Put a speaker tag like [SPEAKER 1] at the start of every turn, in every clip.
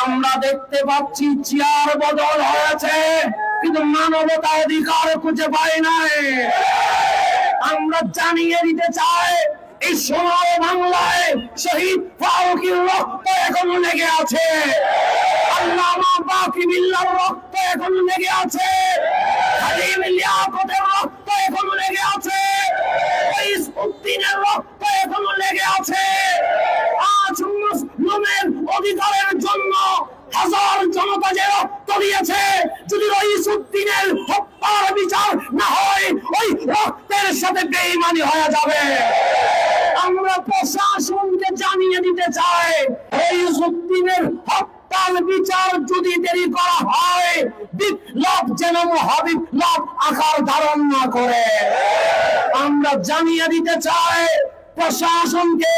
[SPEAKER 1] আমরা দেখতে পাচ্ছি চেয়ার বদল হয়েছে, কিন্তু মানবতা অধিকার খুঁজে পাই নাই। আমরা জানিয়ে দিতে চাই, এই সোনার বাংলায় শহীদ ফারুকীর রক্ত এখনো লেগে আছে, আল্লামা বাকি বিল্লাহর রক্ত এখনো লেগে আছে, খাদিম লিয়াকতের রক্ত এখনো লেগে আছে, উদ্দিনের রক্ত এখনো লেগে আছে। আজ মুসলিমের অধিকারের জন্য হাজার জনতা যে রক্ত দিয়েছে, যদি উদ্দিনের হত্যার বিচার না হয়, ওই রক্তের সাথে বেঈমানি হয়ে যাবে। আমরা প্রশাসনকে জানিয়ে দিতে চাই, উদ্দিনের হত্যার বিচার যদি দেরি করা হয়, বিপ্লব যেন মহাবিপ্লব আকার ধারণ না করে। আমরা জানিয়ে দিতে চাই প্রশাসনকে,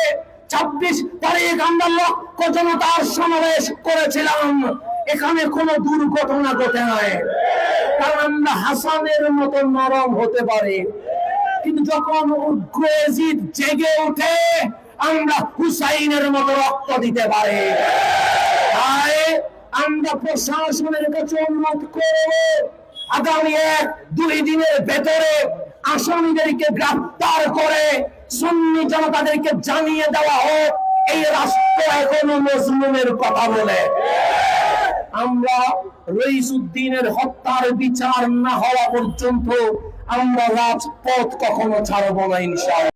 [SPEAKER 1] 26 তারিখ আমরা লক্ষ জনতার সমাবেশ করেছিলাম, এখানে কোনো দুর্ঘটনা ঘটে নাই। কারণ আমরা হাসানের মতো নরম হতে পারি, কিন্তু যখন উগ্রজিৎ জেগে উঠে আমরা হুসাইনের মতো রক্ত দিতে পারি। তাই আমরা প্রশাসনের কাছে অনুরোধ করব, আগামী 1-2 দিনের ভেতরে আসামিদেরকে গ্রেফতার করে সুন্নি জনতাদেরকে জানিয়ে দেওয়া হোক এই রাষ্ট্র এখনো মজলুমের কথা বলে। আমরা উদ্দিনের হত্যার বিচার না হওয়া পর্যন্ত আমরা রাজপথ কখনো ছাড়বো না ইনশাআল্লাহ।